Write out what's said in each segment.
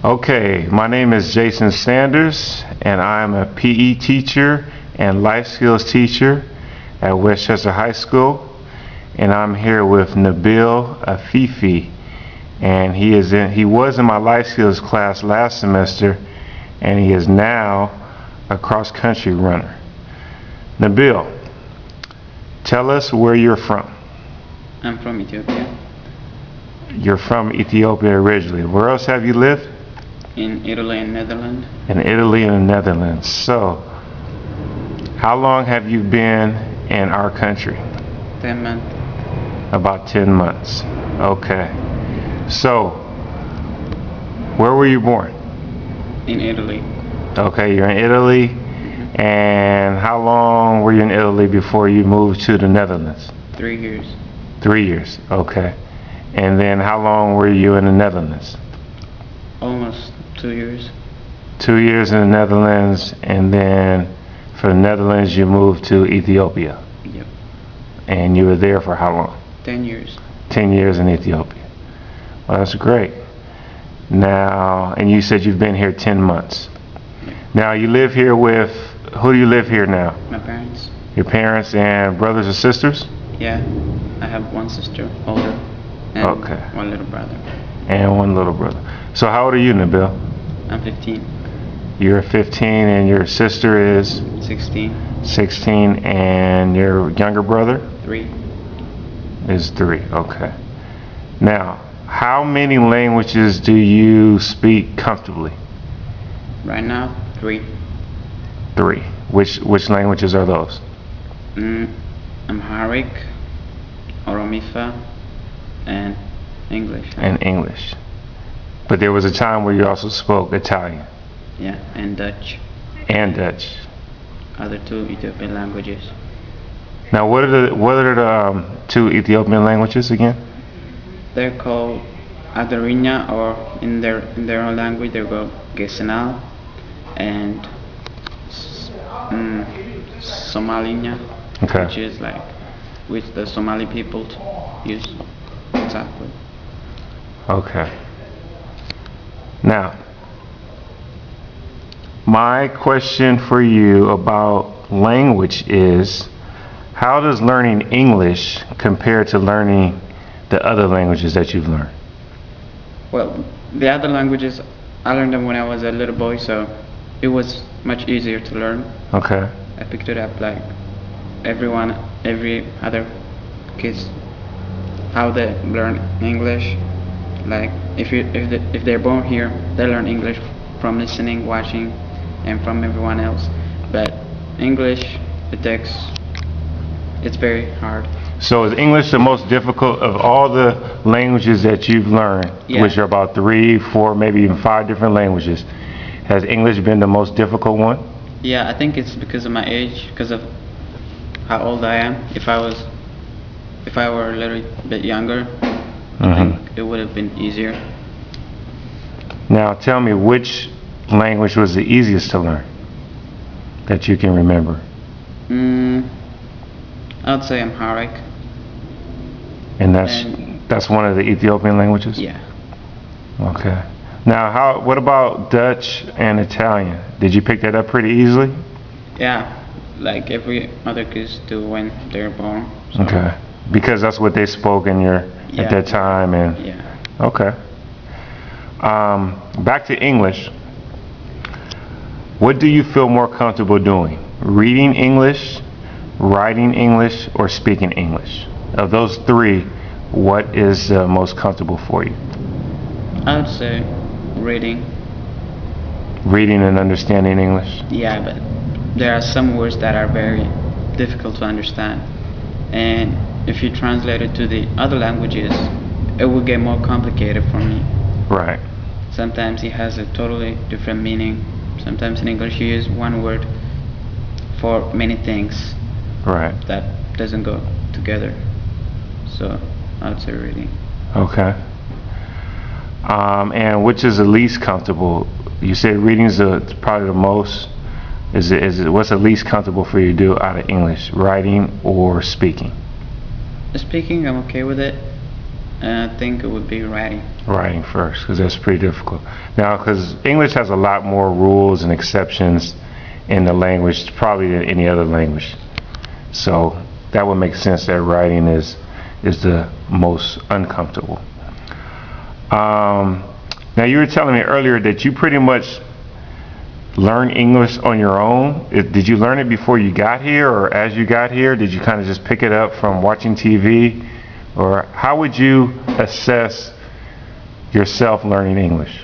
Okay, my name is Jason Sanders, and I'm a PE teacher and life skills teacher at Westchester High School. And I'm here with Nabil Afifi, and he was in my life skills class last semester, and he is now a cross-country runner. Nabil, tell us where you're from. I'm from Ethiopia. You're from Ethiopia originally. Where else have you lived? In Italy and Netherlands. In Italy and the Netherlands. So, how long have you been in our country? 10 months. About 10 months. Okay. So, where were you born? In Italy. Okay, you're in Italy. And how long were you in Italy before you moved to the Netherlands? 3 years. 3 years, okay. And then how long were you in the Netherlands? Almost 2 years. 2 years in the Netherlands, and then from the Netherlands you moved to Ethiopia. Yep. And you were there for how long? 10 years. 10 years in Ethiopia. Well, that's great. Now, and you said you've been here 10 months. Yep. Now, you live here with, who do you live here now? My parents. Your parents and brothers or sisters? Yeah. I have one sister, older, and Okay. one little brother. And one little brother. So how old are you, Nabil? I'm 15. You're 15 and your sister is? 16. 16, and your younger brother? 3. Is 3, okay. Now, how many languages do you speak comfortably? Right now, 3. 3. Which languages are those? Amharic, Oromifa, and English. And English. But there was a time where you also spoke Italian. Yeah, and Dutch. And Dutch. Other 2 Ethiopian languages. Now, what are the 2 Ethiopian languages again? They're called Adarinya, or in their own language they go Gesenal, and Somalinya, Okay. which is like which the Somali people use. Exactly. Okay. Now, my question for you about language is, how does learning English compare to learning the other languages that you've learned? Well, the other languages, I learned them when I was a little boy, so it was much easier to learn. Okay. I picked it up like every other kids, how they learn English. Like if they're born here, they learn English from listening, watching, and from everyone else. But English, it's very hard. So is English the most difficult of all the languages that you've learned, Yeah. which are about 3, 4, maybe even 5 different languages? Has English been the most difficult one? Yeah, I think it's because of my age, because of how old I am. If I were a little bit younger, I think it would have been easier. Now tell me, which language was the easiest to learn that you can remember? I would say Amharic. And that's one of the Ethiopian languages? Yeah. Okay. Now, what about Dutch and Italian? Did you pick that up pretty easily? Yeah, like every other kids do when they're born. So. Okay. Because that's what they spoke at that time, and yeah. Okay. Back to English. What do you feel more comfortable doing? Reading English, writing English, or speaking English? Of those 3, what is most comfortable for you? I would say reading. Reading and understanding English? Yeah, but there are some words that are very difficult to understand. And if you translate it to the other languages, it will get more complicated for me. Right. Sometimes it has a totally different meaning. Sometimes in English you use one word for many things. Right. That doesn't go together. So I would say reading. Okay. And which is the least comfortable? You said reading is probably the most. What's the least comfortable for you to do out of English? Writing or speaking? Speaking, I'm okay with it. I think it would be writing. Writing first, because that's pretty difficult. Now, because English has a lot more rules and exceptions in the language, probably than any other language. So that would make sense that writing is the most uncomfortable. Now, you were telling me earlier that you pretty much learned English on your own. Did you learn it before you got here, or as you got here? Did you kind of just pick it up from watching TV? Or how would you assess yourself learning English?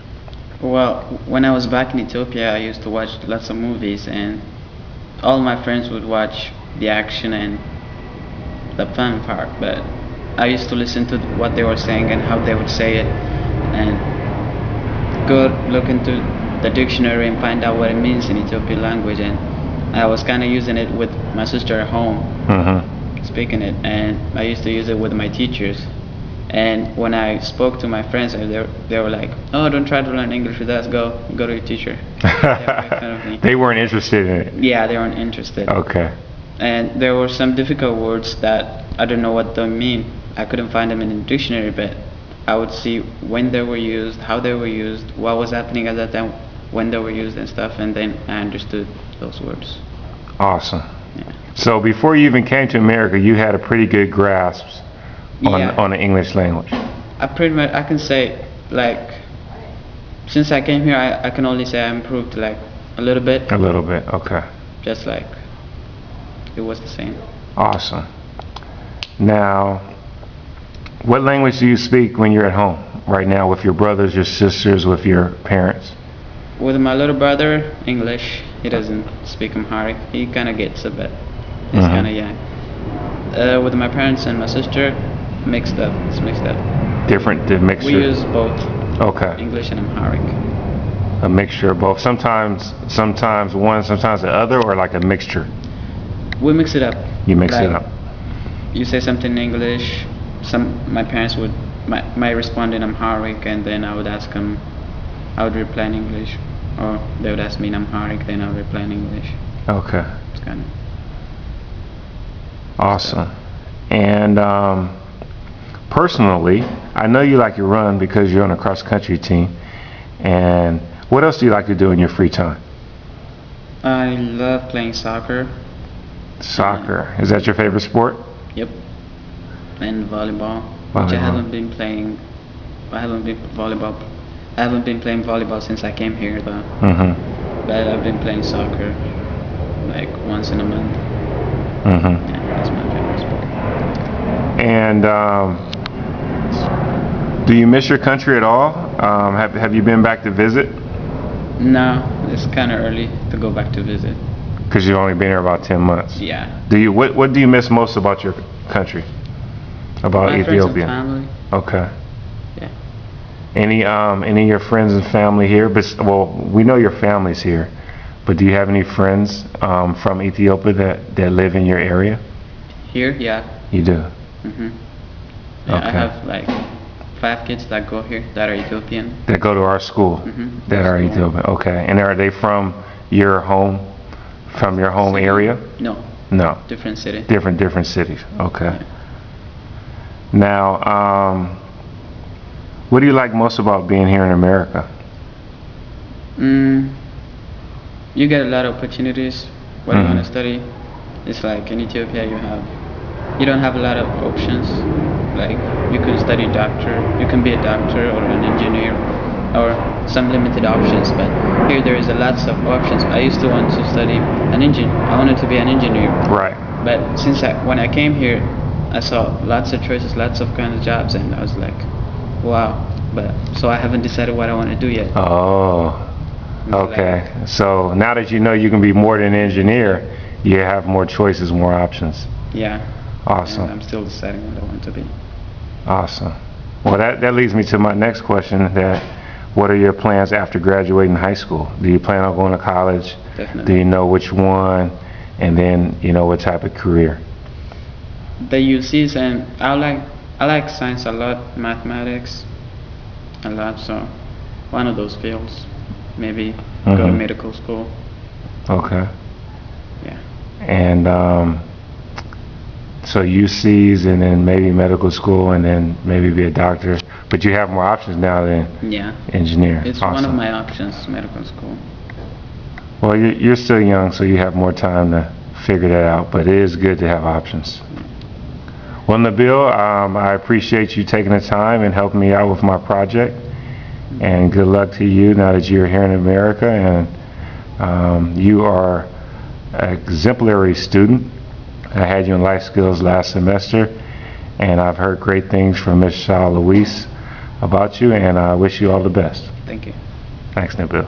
Well, when I was back in Ethiopia, I used to watch lots of movies, and all my friends would watch the action and the fun part, but I used to listen to what they were saying and how they would say it, and go look into the dictionary and find out what it means in Ethiopian language. And I was kind of using it with my sister at home, speaking it, and I used to use it with my teachers. And when I spoke to my friends, they were like, "Oh, don't try to learn English with us. Go to your teacher." They were making fun of me. They weren't interested in it. Yeah, they weren't interested. Okay. And there were some difficult words that I don't know what they mean. I couldn't find them in the dictionary, but I would see when they were used, how they were used, what was happening at that time, when they were used and stuff, and then I understood those words. Awesome. Yeah. So before you even came to America, you had a pretty good grasp Yeah. on the English language. I can say, like, since I came here, I can only say I improved like a little bit, A little bit. Okay. just like it was the same. Awesome. Now, what language do you speak when you're at home right now with your brothers, your sisters, with your parents? With my little brother, English. He doesn't speak Amharic. He kind of gets a bit. He's kind of young. With my parents and my sister, mixed up. It's mixed up. Different, the mixture? We use both Okay. English and Amharic. A mixture of both. Sometimes one, sometimes the other, or like a mixture? We mix it up. You mix it Like, up. You say something in English, my parents would might respond in Amharic, and then I would ask them, I would reply in English, or they would ask me in Amharic, then I would reply in English. Okay. It's kind of Awesome. And personally, I know you like to run because you're on a cross-country team. And what else do you like to do in your free time? I love playing soccer. Soccer. Is that your favorite sport? Yep. And volleyball, which Volleyball. I haven't been playing. I haven't been volleyball. I haven't been playing volleyball since I came here, though. But I've been playing soccer like once in a month. Yeah, that's my favorite sport. And do you miss your country at all? Have you been back to visit? No, it's kind of early to go back to visit. Because you've only been here about 10 months. Yeah. What do you miss most about your country? About My Ethiopia? friends and family. Okay. Yeah. Any of your friends and family here? Well, we know your family's here, but do you have any friends from Ethiopia that live in your area? Here, yeah. You do. Yeah, Okay. I have like 5 kids that go here that are Ethiopian. That go to our school. That are School. Ethiopian. Okay. And are they from your home? From your home area? No, No. different city. Different cities. Okay. Yeah. Now, what do you like most about being here in America? You get a lot of opportunities when you want to study. It's like in Ethiopia you don't have a lot of options. Like you can study doctor, you can be a doctor or an engineer, or some limited options. But here there is a lots of options. I used to want to study an engine. I wanted to be an engineer. Right. But when I came here, I saw lots of choices, lots of kind of jobs, and I was like, wow. But so I haven't decided what I want to do yet. Oh. Okay. So now that you know you can be more than an engineer, you have more choices, more options. Yeah. Awesome. And I'm still deciding what I want to be. Awesome. Well, that leads me to my next question. What are your plans after graduating high school? Do you plan on going to college? Definitely. Do you know which one? And then what type of career? The UCs, and I like science a lot, mathematics a lot. So one of those fields, maybe go to medical school. Okay. Yeah. And So UCs and then maybe medical school and then maybe be a doctor. But you have more options now than Yeah. engineer. It's one of Awesome. my options, medical school. Well, you're still young, so you have more time to figure that out, but it is good to have options. Well, Nabil, I appreciate you taking the time and helping me out with my project, and good luck to you now that you're here in America, and you are an exemplary student. I had you in life skills last semester, and I've heard great things from Ms. Shaw Louise about you, and I wish you all the best. Thank you. Thanks, Nabil. Mhm.